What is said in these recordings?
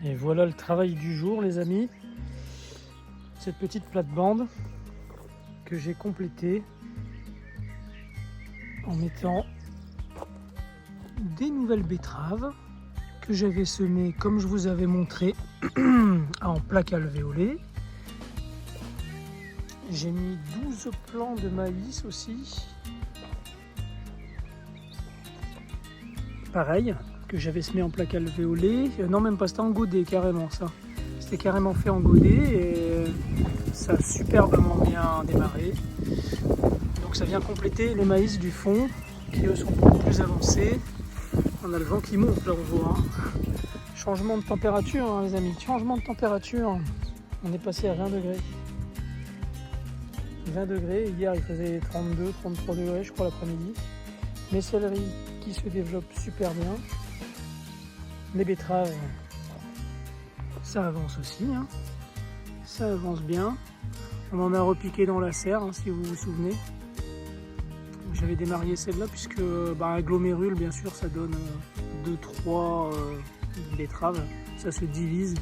Et voilà le travail du jour, les amis. Cette petite plate-bande que j'ai complétée en mettant des nouvelles betteraves que j'avais semées comme je vous avais montré en plaque alvéolée. J'ai mis 12 plants de maïs aussi. Pareil, que j'avais semé en plaque alvéolée. Non, même pas, c'était en godet carrément ça. C'était carrément fait en godet et ça a superbement bien démarré. Donc ça vient compléter les maïs du fond qui eux sont beaucoup plus avancés. On a le vent qui monte là, on voit. Changement de température, hein, les amis. Changement de température. On est passé à 20 degrés. 20 degrés. Hier, il faisait 32, 33 degrés, je crois, l'après-midi. Mes céleris qui se développent super bien. Les betteraves, ça avance aussi. Hein. Ça avance bien. On en a repiqué dans la serre, hein, si vous vous souvenez. J'avais démarré celle-là puisque agglomérule, bien sûr, ça donne 2-3 betteraves. Ça se divise.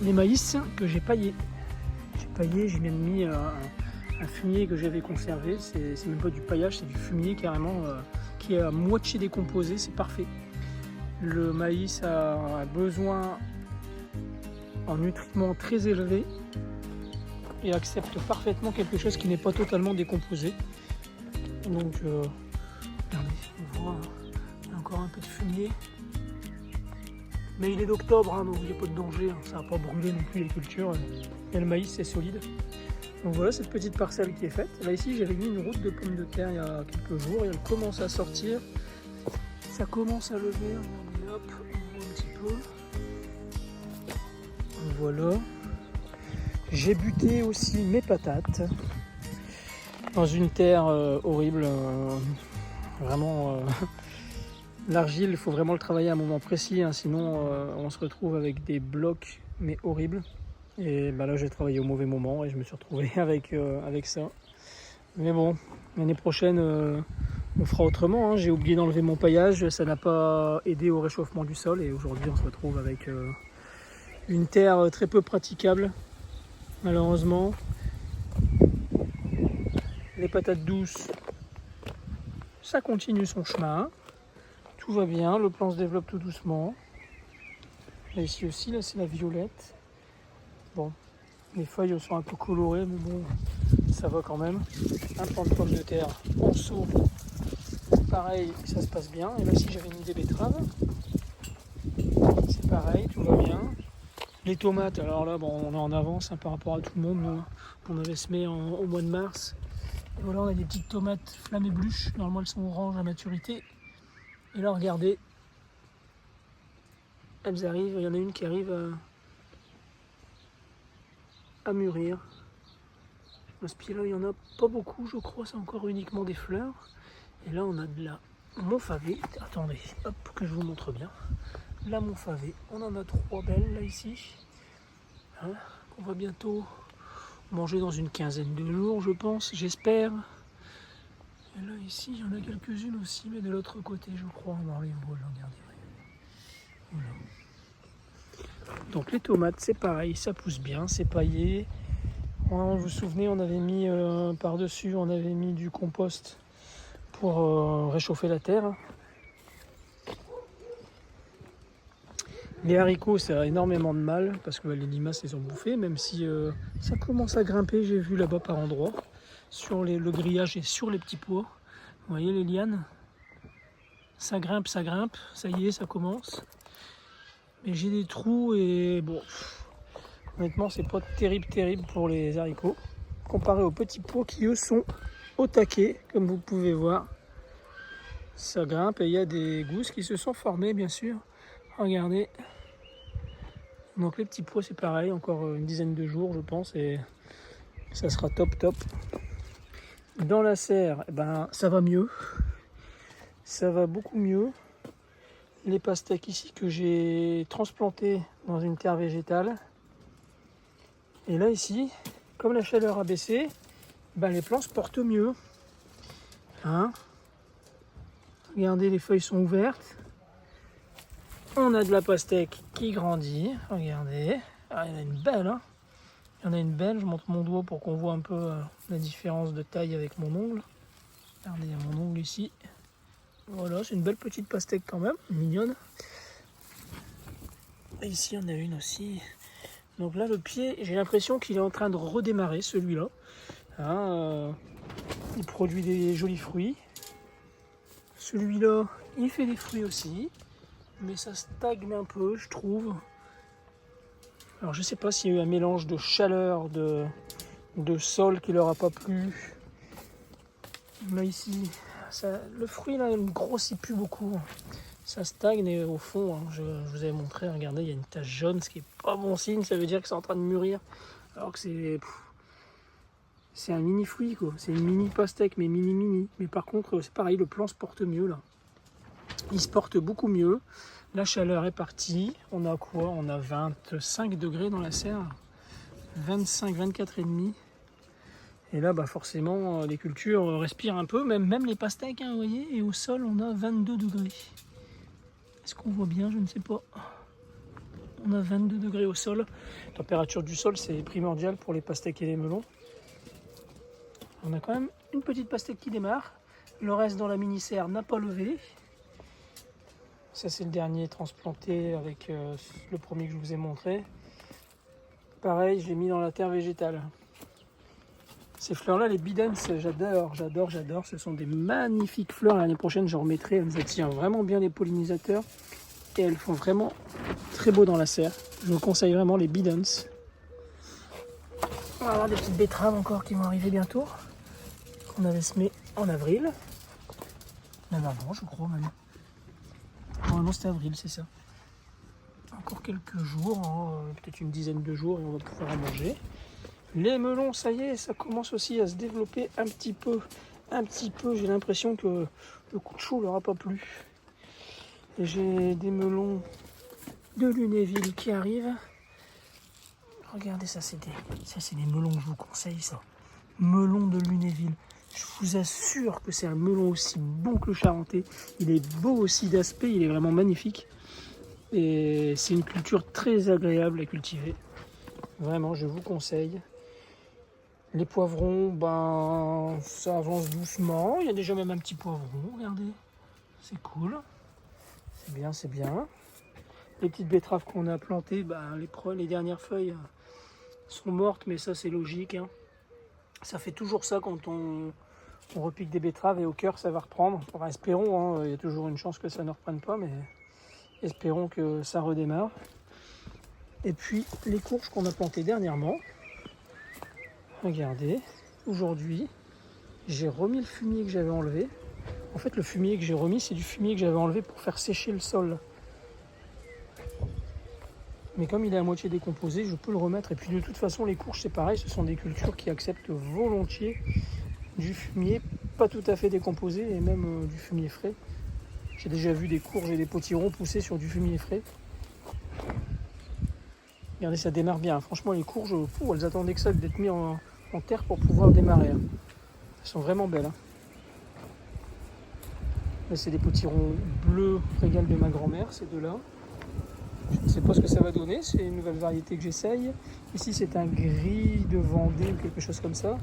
Les maïs que j'ai paillés. J'ai même mis un fumier que j'avais conservé. C'est même pas du paillage, c'est du fumier carrément qui est à moitié décomposé. C'est parfait. Le maïs a besoin en nutriments très élevés et accepte parfaitement quelque chose qui n'est pas totalement décomposé. Donc, regardez, on voit il y a encore un peu de fumier. Mais il est d'octobre, hein, donc il n'y a pas de danger, hein, ça ne va pas brûler non plus les cultures. Et le maïs, c'est solide. Donc voilà cette petite parcelle qui est faite. Là ici, j'avais mis une route de pommes de terre il y a quelques jours et elle commence à sortir. Ça commence à lever, regardez, hop, on voit un petit peu. Voilà. J'ai buté aussi mes patates dans une terre horrible, vraiment l'argile, il faut vraiment le travailler à un moment précis, hein, sinon on se retrouve avec des blocs mais horribles. Et là j'ai travaillé au mauvais moment et je me suis retrouvé avec ça. Mais bon, l'année prochaine on fera autrement, hein. J'ai oublié d'enlever mon paillage, ça n'a pas aidé au réchauffement du sol et aujourd'hui on se retrouve avec une terre très peu praticable malheureusement. Les patates douces, ça continue son chemin. Tout va bien, le plant se développe tout doucement. Là ici aussi, là c'est la violette. Bon, les feuilles sont un peu colorées, mais bon, ça va quand même. Un plant de pommes de terre en seau, pareil, ça se passe bien. Et là ici j'avais mis des betteraves. C'est pareil, tout va bien. Les tomates, alors là, bon, on est en avance par rapport à tout le monde. Nous, on avait semé au mois de mars. Et voilà, on a des petites tomates flamme et bluche. Normalement, elles sont oranges à maturité. Et là, regardez, elles arrivent. Il y en a une qui arrive à mûrir. À ce pied-là, il n'y en a pas beaucoup, je crois. C'est encore uniquement des fleurs. Et là, on a de la montfavée. Attendez, hop, que je vous montre bien. La montfavée. On en a 3 belles, là, ici. Hein, qu'on va bientôt manger dans une quinzaine de jours, je pense, j'espère. Et là, ici, il y en a quelques-unes aussi, mais de l'autre côté, je crois, dans les voies. Regardez. Voilà. Donc les tomates, c'est pareil, ça pousse bien, c'est paillé. Vous vous souvenez, on avait mis par-dessus, on avait mis du compost pour réchauffer la terre. Les haricots, ça a énormément de mal parce que les limaces les ont bouffés, même si ça commence à grimper, j'ai vu là-bas par endroits, sur le grillage et sur les petits pois. Vous voyez les lianes, ça grimpe, ça y est, ça commence. Mais j'ai des trous et bon, honnêtement, c'est pas terrible pour les haricots, comparé aux petits pois qui eux sont au taquet, comme vous pouvez voir. Ça grimpe et il y a des gousses qui se sont formées, bien sûr. Regardez. Donc les petits pois c'est pareil, encore une dizaine de jours je pense et ça sera top. Dans la serre, ça va mieux, ça va beaucoup mieux. Les pastèques ici que j'ai transplantés dans une terre végétale. Et là ici, comme la chaleur a baissé, les plants se portent mieux. Hein, regardez, les feuilles sont ouvertes. On a de la pastèque qui grandit. Regardez. Ah, il y en a une belle. Hein. Il y en a une belle. Je montre mon doigt pour qu'on voit un peu la différence de taille avec mon ongle. Regardez, il y a mon ongle ici. Voilà, c'est une belle petite pastèque quand même. Mignonne. Et ici, on a une aussi. Donc là, le pied, j'ai l'impression qu'il est en train de redémarrer, celui-là. Hein, il produit des jolis fruits. Celui-là, il fait des fruits aussi. Mais ça stagne un peu, je trouve. Alors, je ne sais pas s'il y a eu un mélange de chaleur, de sol qui leur a pas plu. Là, ici, le fruit, là, ne grossit plus beaucoup. Ça stagne et au fond, hein, je vous avais montré, regardez, il y a une tache jaune, ce qui n'est pas bon signe, ça veut dire que c'est en train de mûrir. Alors que c'est un mini fruit, quoi. C'est une mini pastèque, mais mini. Mais par contre, c'est pareil, le plant se porte mieux, là. Il se porte beaucoup mieux. La chaleur est partie. On a quoi? On a 25 degrés dans la serre. 25, 24 et demi. Et là, bah forcément, les cultures respirent un peu, même les pastèques, hein, vous voyez. Et au sol, on a 22 degrés. Est-ce qu'on voit bien? Je ne sais pas. On a 22 degrés au sol. La température du sol, c'est primordial pour les pastèques et les melons. On a quand même une petite pastèque qui démarre. Le reste dans la mini-serre n'a pas levé. Ça, c'est le dernier transplanté avec le premier que je vous ai montré. Pareil, je l'ai mis dans la terre végétale. Ces fleurs-là, les bidens, j'adore. Ce sont des magnifiques fleurs. L'année prochaine, j'en remettrai. Elles attirent vraiment bien les pollinisateurs. Et elles font vraiment très beau dans la serre. Je vous conseille vraiment les bidens. On va avoir des petites betteraves encore qui vont arriver bientôt. Qu'on avait semées en avril. Même avant, je crois même. Normalement, c'était avril, c'est ça. Encore quelques jours, hein, peut-être une dizaine de jours, et on va pouvoir en manger. Les melons, ça y est, ça commence aussi à se développer un petit peu. J'ai l'impression que le coup de chaud leur a pas plu. Et j'ai des melons de Lunéville qui arrivent. Regardez, ça c'est des melons que je vous conseille, ça. Melons de Lunéville. Je vous assure que c'est un melon aussi bon que le charentais. Il est beau aussi d'aspect, il est vraiment magnifique. Et c'est une culture très agréable à cultiver. Vraiment, je vous conseille. Les poivrons, ben, ça avance doucement. Il y a déjà même un petit poivron, regardez. C'est cool. C'est bien. Les petites betteraves qu'on a plantées, ben, les dernières feuilles sont mortes, mais ça c'est logique. Hein. Ça fait toujours ça quand on repique des betteraves et au cœur ça va reprendre. Enfin, espérons, hein, il y a toujours une chance que ça ne reprenne pas, mais espérons que ça redémarre. Et puis les courges qu'on a plantées dernièrement. Regardez, aujourd'hui, j'ai remis le fumier que j'avais enlevé. En fait, le fumier que j'ai remis, c'est du fumier que j'avais enlevé pour faire sécher le sol. Mais comme il est à moitié décomposé, je peux le remettre. Et puis de toute façon, les courges, c'est pareil, ce sont des cultures qui acceptent volontiers du fumier pas tout à fait décomposé et même du fumier frais. J'ai déjà vu des courges et des potirons pousser sur du fumier frais. Regardez, ça démarre bien. Franchement, les courges, elles attendaient que ça d'être mis en terre pour pouvoir démarrer. Elles sont vraiment belles. Là, c'est des potirons bleus régal de ma grand-mère, ces deux-là. Je ne sais pas ce que ça va donner, c'est une nouvelle variété que j'essaye. Ici, c'est un gris de Vendée ou quelque chose comme ça.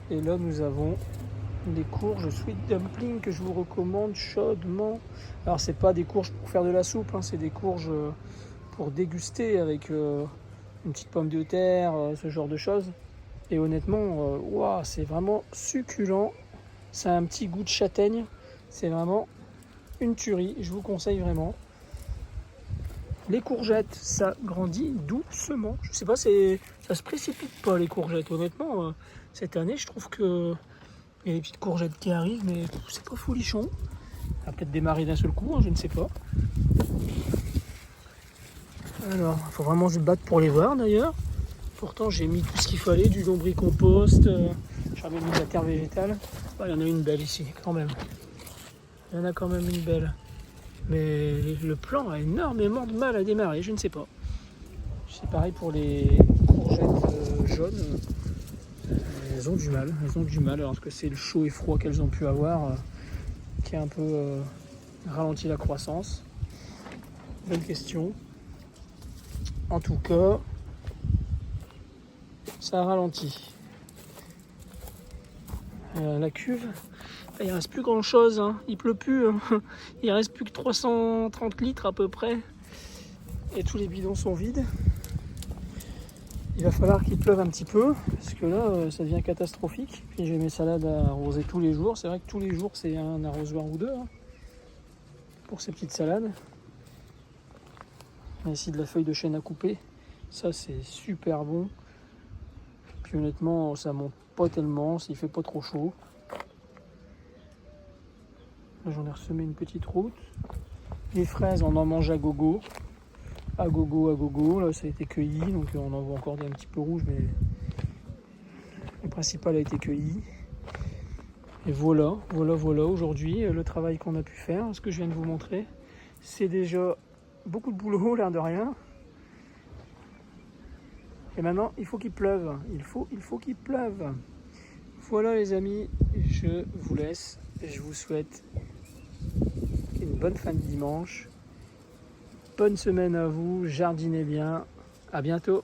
Et là, nous avons des courges sweet dumpling que je vous recommande chaudement. Alors, c'est pas des courges pour faire de la soupe, hein, c'est des courges pour déguster avec une petite pomme de terre, ce genre de choses. Et honnêtement, wow, c'est vraiment succulent. Ça a un petit goût de châtaigne. C'est vraiment une tuerie. Je vous conseille vraiment. Les courgettes, ça grandit doucement. Je sais pas, ça se précipite pas les courgettes. Honnêtement, cette année, je trouve que il y a des petites courgettes qui arrivent, mais c'est pas folichon. Ça va peut-être démarrer d'un seul coup, hein, je ne sais pas. Alors, il faut vraiment se battre pour les voir d'ailleurs. Pourtant, j'ai mis tout ce qu'il fallait, du lombricompost, j'avais mis de la terre végétale. Il y en a une belle ici, quand même. Il y en a quand même une belle. Mais le plant a énormément de mal à démarrer, je ne sais pas. C'est pareil pour les courgettes jaunes. Elles ont du mal. Alors que c'est le chaud et froid qu'elles ont pu avoir qui a un peu ralenti la croissance. Bonne question. En tout cas, ça ralentit. La cuve, il reste plus grand chose, hein. Il pleut plus, hein. Il reste plus que 330 litres à peu près et tous les bidons sont vides. Il va falloir qu'il pleuve un petit peu parce que là ça devient catastrophique. Puis j'ai mes salades à arroser tous les jours. C'est vrai que tous les jours c'est un arrosoir ou deux, hein, pour ces petites salades. Ici de la feuille de chêne à couper, ça c'est super bon. Puis honnêtement ça monte pas tellement s'il fait pas trop chaud. Là j'en ai ressemé une petite route. Les fraises on en mange à gogo. À gogo, là ça a été cueilli, donc on en voit encore des un petit peu rouges, mais le principal a été cueilli. Et voilà, aujourd'hui le travail qu'on a pu faire, ce que je viens de vous montrer, c'est déjà beaucoup de boulot, l'air de rien. Et maintenant il faut qu'il pleuve, il faut qu'il pleuve. Voilà les amis, je vous laisse, je vous souhaite une bonne fin de dimanche. Bonne semaine à vous, jardinez bien, à bientôt.